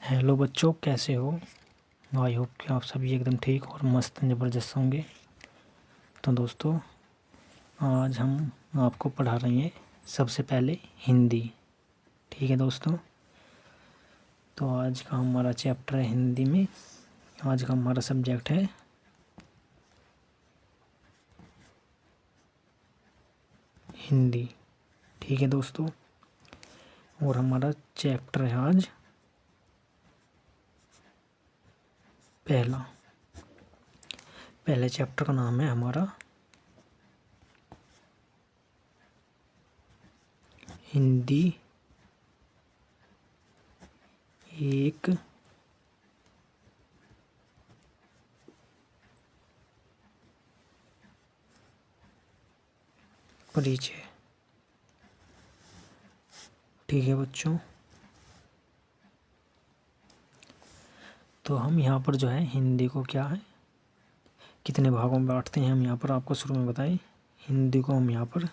Hello बच्चों, कैसे हो। आई होप कि आप सभी एकदम ठीक और मस्त ज़बरदस्त होंगे। तो दोस्तों, आज हम आपको पढ़ा रहे हैं सबसे पहले हिंदी। ठीक है दोस्तों, तो आज का हमारा चैप्टर है हिंदी में। आज का हमारा सब्जेक्ट है हिंदी। ठीक है दोस्तों, और हमारा चैप्टर है आज पहले चैप्टर का नाम है हमारा हिंदी एक परिचय। ठीक है बच्चों, तो हम यहाँ पर जो है हिंदी को क्या है, कितने भागों में बांटते हैं हम यहाँ पर आपको शुरू में बताएं। हिंदी को हम यहाँ पर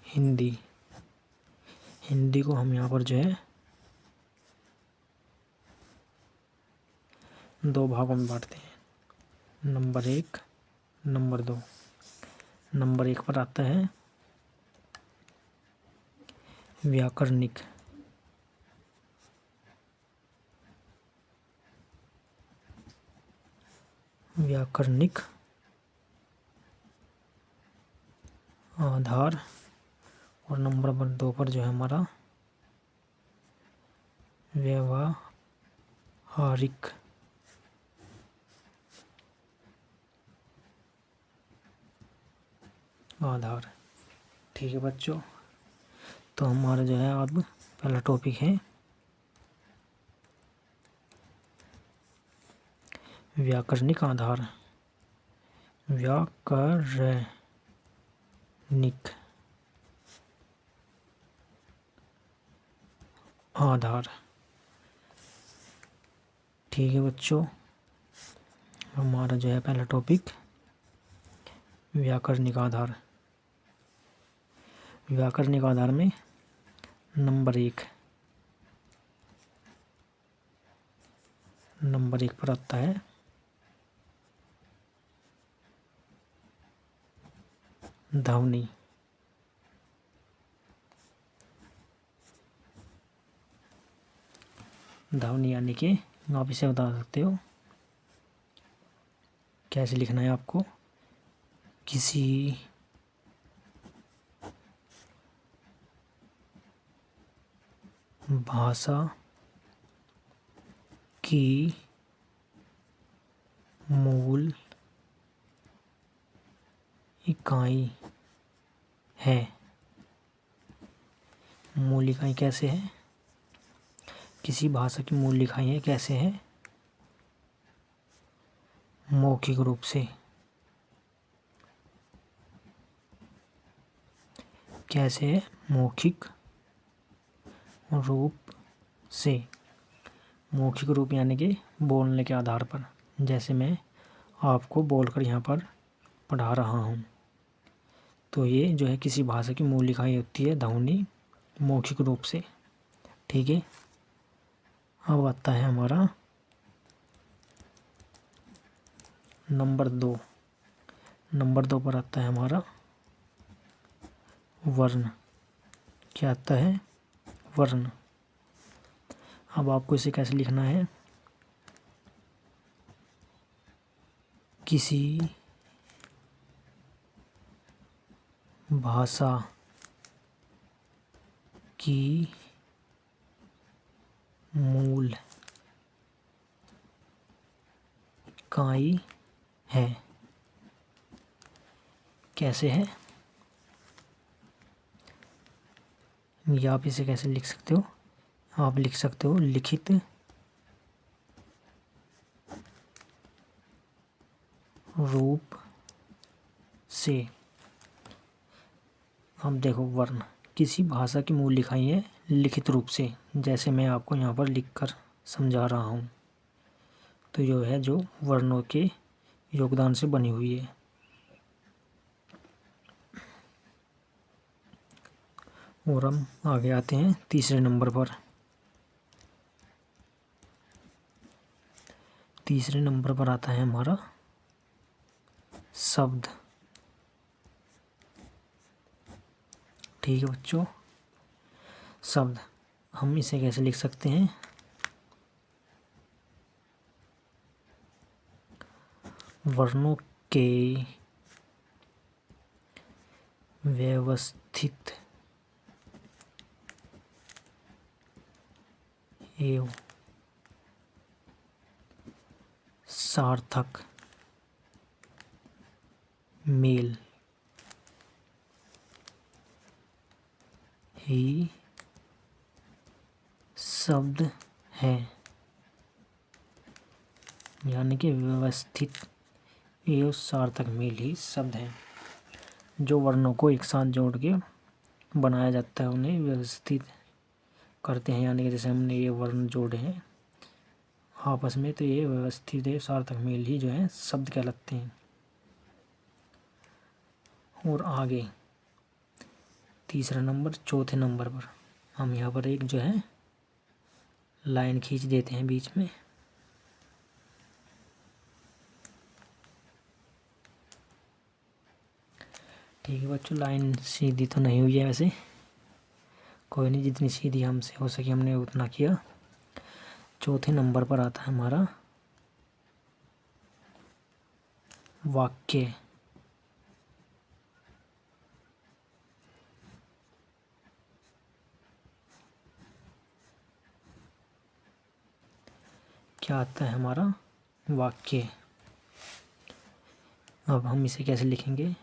हिंदी को हम यहाँ पर जो है दो भागों में बांटते हैं, नंबर 1, नंबर 2। नंबर 1 पर आता है व्याकरणिक। आधार। और नंबर 2 पर जो है हमारा व्यवहारिक आधार। ठीक है बच्चों, तो हमारा जो है अब पहला टॉपिक है व्याकरणिक आधार। व्याकरणिक आधार। ठीक है बच्चों, हमारा जो है पहला टॉपिक व्याकरणिक आधार। व्याकरणिक आधार में नंबर 1 पर आता है ध्वनि। ध्वनि यानी कि आप इसे बता सकते हो कैसे लिखना है आपको। किसी भाषा की मूल इकाई है। मूल इकाई कैसे है, किसी भाषा की मूल इकाई है कैसे है, मौखिक रूप से। कैसे है, मौखिक रूप से। मौखिक रूप यानी कि बोलने के आधार पर, जैसे मैं आपको बोलकर यहाँ पर पढ़ा रहा हूँ, तो ये जो है किसी भाषा की मूल इकाई होती है ध्वनि, मौखिक रूप से। ठीक है, अब आता है हमारा नंबर 2। नंबर 2 पर आता है हमारा वर्ण। क्या आता है, वर्ण। अब आपको इसे कैसे लिखना है, किसी भाषा की मूल इकाई है। कैसे है, या आप इसे कैसे लिख सकते हो, आप लिख सकते हो लिखित रूप से। अब देखो, वर्ण किसी भाषा की मूल इकाई है लिखित रूप से, जैसे मैं आपको यहाँ पर लिखकर समझा रहा हूँ। तो जो है जो वर्णों के योगदान से बनी हुई है। और हम आगे आते हैं तीसरे नंबर पर। तीसरे नंबर पर आता है हमारा शब्द। ठीक है बच्चों, शब्द हम इसे कैसे लिख सकते हैं? वर्णों के व्यवस्थित एवं सार्थक मेल ही शब्द है। यानी कि व्यवस्थित एवं सार्थक मेल ही शब्द है। जो वर्णों को एक साथ जोड़ के बनाया जाता है उन्हें व्यवस्थित करते हैं। यानी कि जैसे हमने ये वर्ण जोड़े हैं आपस में, तो ये व्यवस्थित है सार्थक मेल ही जो है शब्द कहलाते हैं। और आगे तीसरा नंबर, चौथे नंबर पर हम यहाँ पर एक जो है लाइन खींच देते हैं बीच में। ठीक है बच्चों, लाइन सीधी तो नहीं हुई है वैसे, कोई नहीं, जितनी सीधी हमसे हो सके हमने उतना किया। चौथे नंबर पर आता है हमारा वाक्य। क्या आता है हमारा? वाक्य। अब हम इसे कैसे लिखेंगे?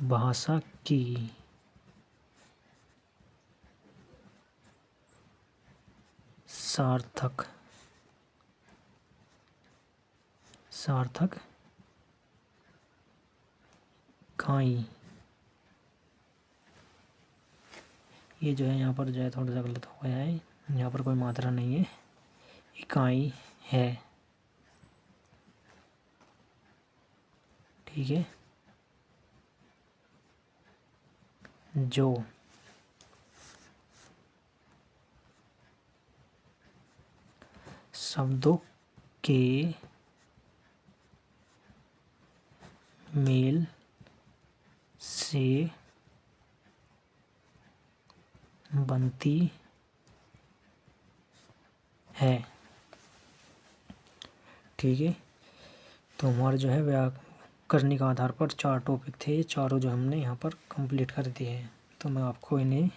भाषा की सार्थक इकाई। ये जो है यहाँ पर जो है थोड़ा सा गलत हो गया है, यहाँ पर कोई मात्रा नहीं है, इकाई है। ठीक है, जो शब्दों के मेल से बनती है। ठीक है, तो हमारे जो है व्याकरणिक आधार पर 4 टॉपिक थे, ये चारों जो हमने यहाँ पर कंप्लीट कर दिए हैं। तो मैं आपको इन्हें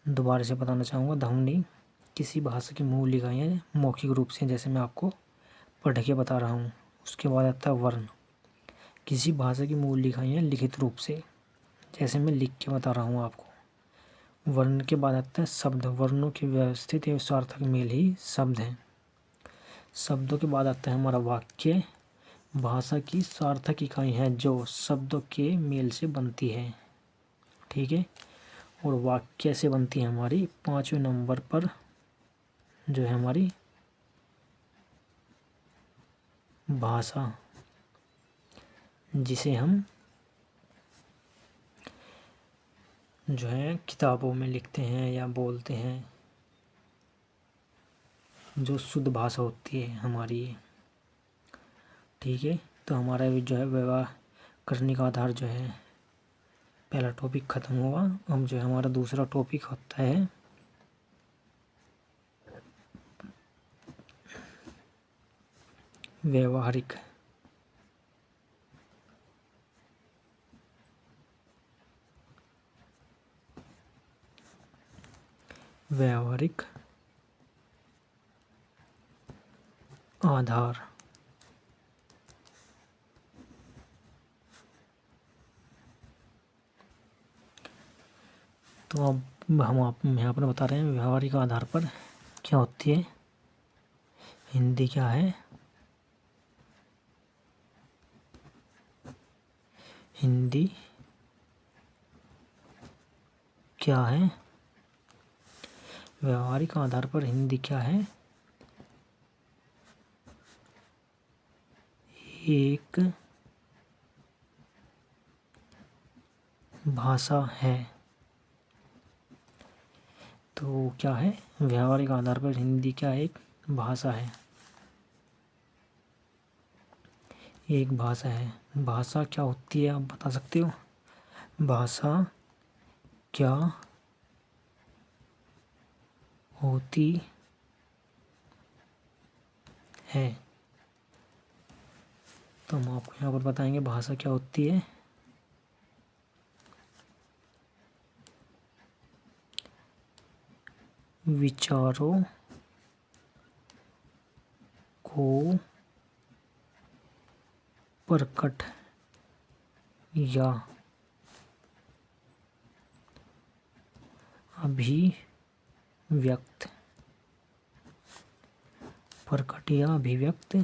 दोबारा से बताना चाहूँगा। ध्वनि किसी भाषा की मूल इकाइयाँ मौखिक रूप से, जैसे मैं आपको पढ़ के बता रहा हूँ। उसके बाद आता है वर्ण, किसी भाषा की मूल इकाइयाँ लिखित रूप से, जैसे मैं लिख के बता रहा हूँ आपको। वर्ण के बाद आता है शब्द, वर्णों के व्यवस्थित एवं सार्थक मेल ही शब्द हैं। शब्दों के बाद आता है हमारा वाक्य, भाषा की सार्थक इकाई है जो शब्दों के मेल से बनती है। ठीक है, और वाक्य से बनती है हमारी 5वें नंबर पर जो है हमारी भाषा, जिसे हम जो है किताबों में लिखते हैं या बोलते हैं, जो शुद्ध भाषा होती है हमारी। ठीक है, तो हमारा भी जो है व्याकरणिक आधार जो है पहला टॉपिक ख़त्म हुआ। अब जो है हमारा दूसरा टॉपिक होता है व्यवहारिक। व्यवहारिक आधार। तो अब हम आप यहाँ पर बता रहे हैं व्यवहारिक आधार पर क्या होती है, हिंदी क्या है, हिंदी क्या है, व्यवहारिक आधार पर हिंदी क्या है? एक भाषा है। तो क्या है, व्यावहारिक आधार पर हिंदी क्या है, एक भाषा है, एक भाषा है। भाषा क्या होती है आप बता सकते हो? भाषा क्या होती है? तो हम आपको यहाँ पर बताएंगे भाषा क्या होती है। विचारों को प्रकट या अभिव्यक्त, प्रकट या अभिव्यक्त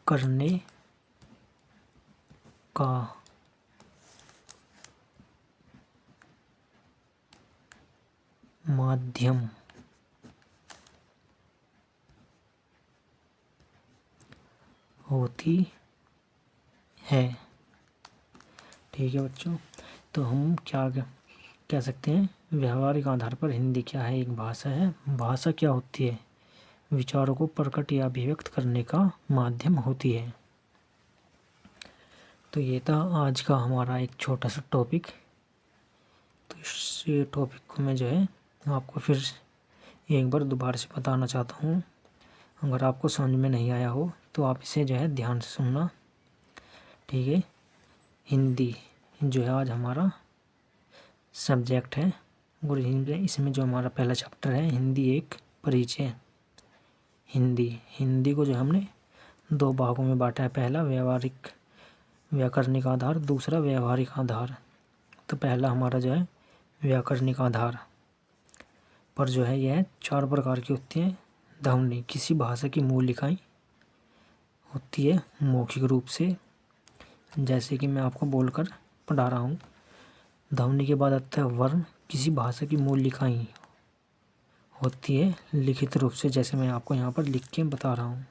करने का माध्यम होती है। ठीक है बच्चों, तो हम क्या कह सकते हैं, व्यावहारिक आधार पर हिंदी क्या है, एक भाषा है। भाषा क्या होती है? विचारों को प्रकट या अभिव्यक्त करने का माध्यम होती है। तो ये था आज का हमारा एक छोटा सा टॉपिक। तो इस टॉपिक को मैं जो है आपको फिर एक बार दोबारा से बताना चाहता हूँ। अगर आपको समझ में नहीं आया हो तो आप इसे जो है ध्यान से सुनना। ठीक है, हिंदी जो है आज हमारा सब्जेक्ट है, और इसमें जो हमारा पहला चैप्टर है हिंदी एक परिचय। हिंदी को जो हमने दो भागों में बांटा है, पहला व्यावहारिक व्याकरणिक आधार, दूसरा व्यावहारिक आधार। तो पहला हमारा जो है व्याकरणिक आधार पर जो है यह 4 प्रकार की होती हैं। ध्वनि, किसी भाषा की मूल इकाई होती है मौखिक रूप से, जैसे कि मैं आपको बोलकर पढ़ा रहा हूँ। ध्वनि के बाद आता है वर्ण, किसी भाषा की मूल इकाई होती है लिखित रूप से, जैसे मैं आपको यहाँ पर लिख के बता रहा हूँ।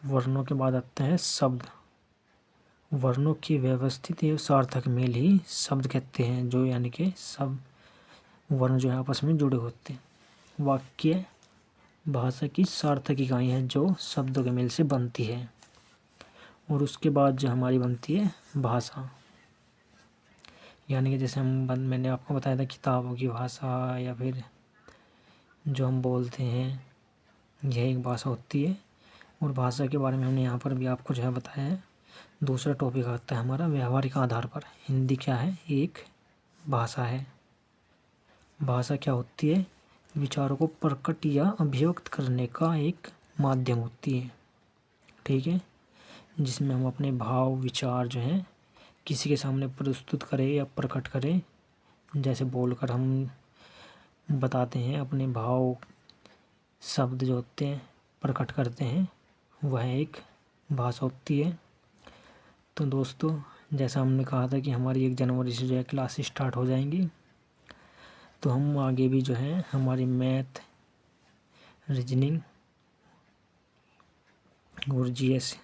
वर्णों के बाद आता है शब्द। वर्णों की व्यवस्थित एवं सार्थक मेल ही शब्द कहते हैं, जो यानी कि सब वर्ण जो है आपस में जुड़े होते हैं। वाक्य भाषा की सार्थक इकाई है जो शब्दों के मेल से बनती है। और उसके बाद जो हमारी बनती है भाषा, यानी कि जैसे मैंने आपको बताया था किताबों की भाषा, या फिर जो हम बोलते हैं, यह एक भाषा होती है। और भाषा के बारे में हमने यहाँ पर भी आपको जो है बताया है। दूसरा टॉपिक आता है हमारा व्यावहारिक आधार पर हिंदी क्या है, एक भाषा है। भाषा क्या होती है? विचारों को प्रकट या अभिव्यक्त करने का एक माध्यम होती है। ठीक है, जिसमें हम अपने भाव विचार जो हैं किसी के सामने प्रस्तुत करें या प्रकट करें, जैसे बोलकर हम बताते हैं अपने भाव, शब्द जो होते हैं प्रकट करते हैं, वह एक भाषा होती है। तो दोस्तों, जैसा हमने कहा था कि हमारी 1 जनवरी से जो है क्लास स्टार्ट हो जाएंगी, तो हम आगे भी जो है हमारी मैथ, रीजनिंग और जीएस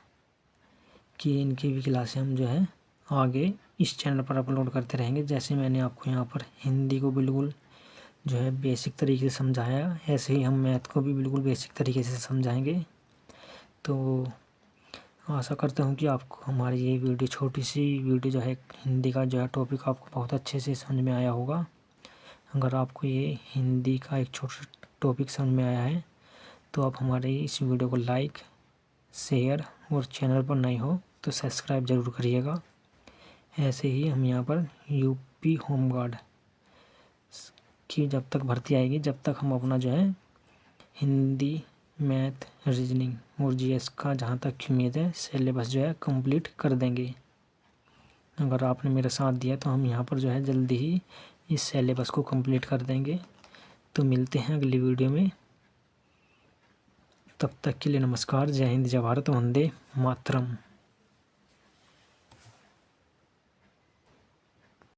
की इनकी भी क्लासें हम जो है आगे इस चैनल पर अपलोड करते रहेंगे। जैसे मैंने आपको यहाँ पर हिंदी को बिल्कुल जो है बेसिक तरीके से समझाया, ऐसे ही हम मैथ को भी बिल्कुल बेसिक तरीके से समझाएंगे। तो आशा करता हूँ कि आपको हमारी ये वीडियो, छोटी सी वीडियो जो है हिंदी का जो है टॉपिक आपको बहुत अच्छे से समझ में आया होगा। अगर आपको ये हिंदी का एक छोटा टॉपिक समझ में आया है तो आप हमारे इस वीडियो को लाइक, शेयर और चैनल पर नए हो तो सब्सक्राइब ज़रूर करिएगा। ऐसे ही हम यहाँ पर यूपी होमगार्ड की जब तक भर्ती आएगी, जब तक हम अपना जो है हिंदी, मैथ, रीजनिंग और जीएस का जहाँ तक उम्मीद है सिलेबस जो है कंप्लीट कर देंगे। अगर आपने मेरा साथ दिया तो हम यहाँ पर जो है जल्दी ही इस सिलेबस को कंप्लीट कर देंगे। तो मिलते हैं अगली वीडियो में, तब तक के लिए नमस्कार। जय हिंद, जय भारत, वंदे मातरम।